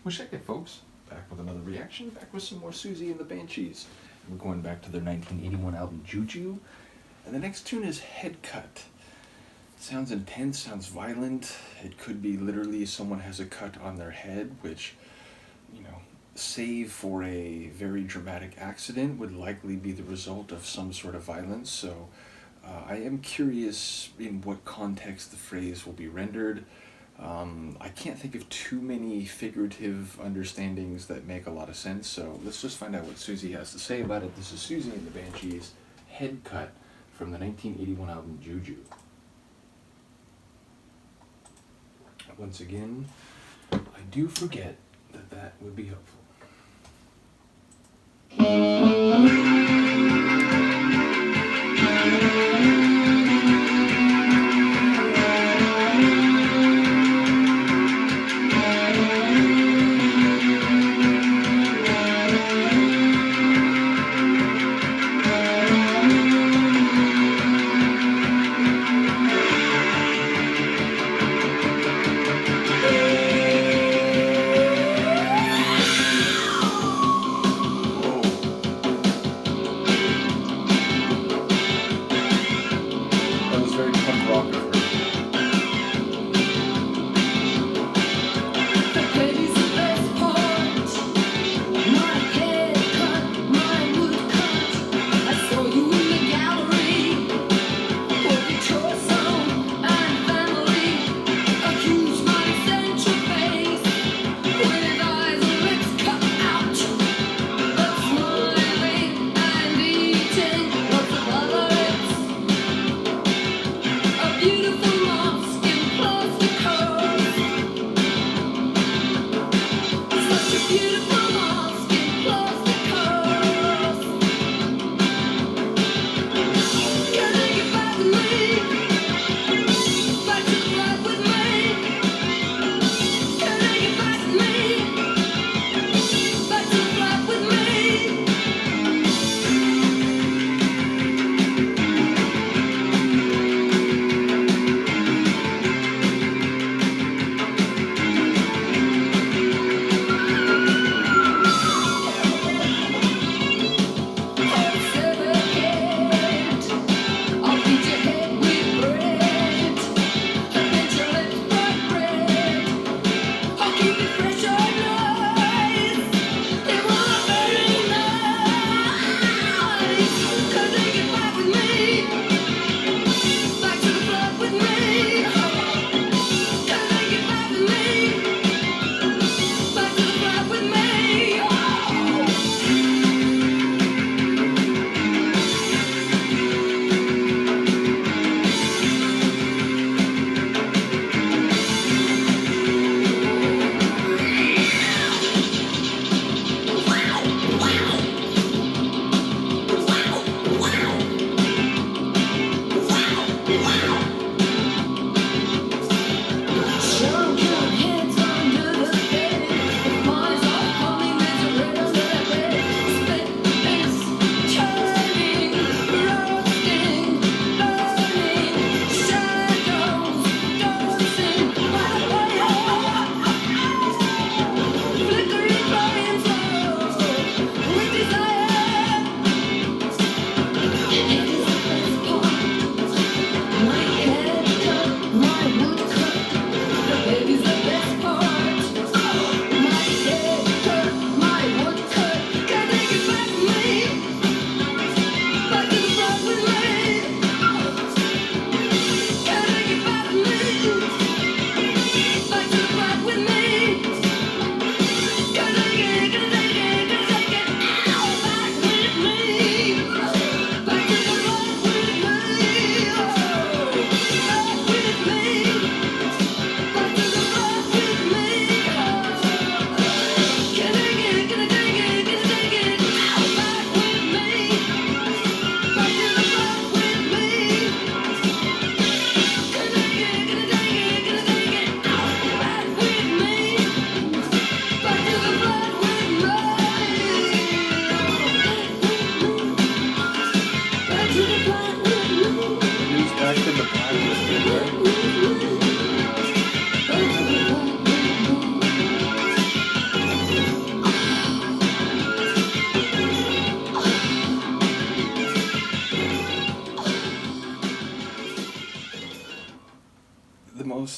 Well, check it, folks. Back with another reaction. Back with some more Siouxsie the Banshees. We're going back to their 1981 album Juju. And the next tune is Head Cut. Sounds intense, sounds violent. It could be literally someone has a cut on their head, which, save for a very dramatic accident, would likely be the result of some sort of violence. So I am curious in what context the phrase will be rendered. I can't think of too many figurative understandings that make a lot of sense, so let's just find out what Siouxsie has to say about it. This is Siouxsie and the Banshees, Head Cut, from the 1981 album Juju. Once again, I do forget that would be helpful.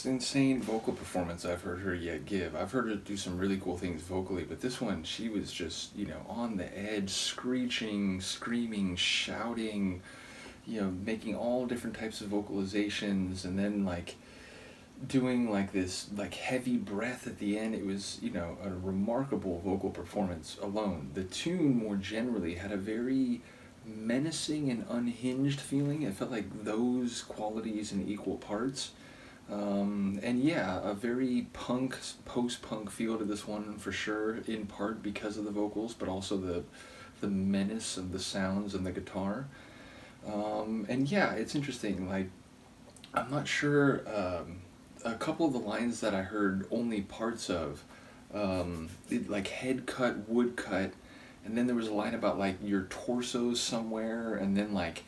insane vocal performance I've heard her yet give. I've heard her do some really cool things vocally, but this one, she was just, on the edge, screeching, screaming, shouting, making all different types of vocalizations, and then like doing like this like heavy breath at the end. It was, a remarkable vocal performance alone. The tune more generally had a very menacing and unhinged feeling. It felt like those qualities in equal parts. And yeah, a very punk, post-punk feel to this one for sure, in part because of the vocals, but also the menace of the sounds and the guitar. And yeah, it's interesting. Like, I'm not sure. A couple of the lines that I heard only parts of, like head cut, wood cut, and then there was a line about like your torso somewhere, and then like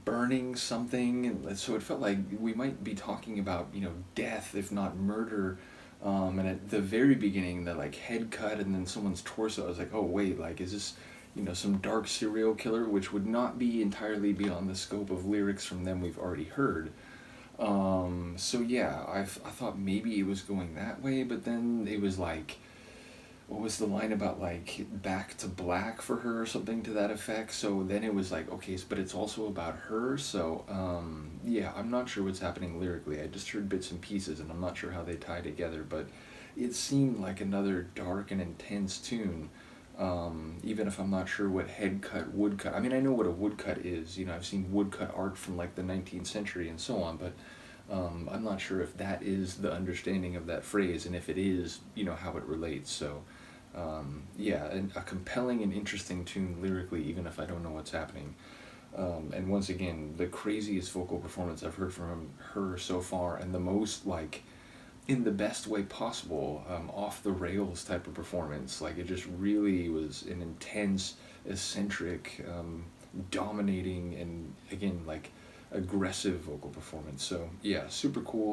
burning something, and so it felt like we might be talking about death, if not murder. And at the very beginning, the like head cut and then someone's torso, I was like, oh wait, like is this some dark serial killer, which would not be entirely beyond the scope of lyrics from them we've already heard. So yeah, I thought maybe it was going that way, but then it was like, what was the line about like back to black for her or something to that effect? So then it was like, okay, but it's also about her. So yeah, I'm not sure what's happening lyrically. I just heard bits and pieces, and I'm not sure how they tie together, but it seemed like another dark and intense tune. Even if I'm not sure what head cut, wood cut. I mean, I know what a wood cut is. I've seen woodcut art from like the 19th century and so on, but I'm not sure if that is the understanding of that phrase, and if it is, how it relates. So, yeah, a compelling and interesting tune lyrically, even if I don't know what's happening. And once again, the craziest vocal performance I've heard from her so far, and the most like in the best way possible, off the rails type of performance. Like, it just really was an intense, eccentric, dominating, and again like aggressive vocal performance. So yeah, super cool.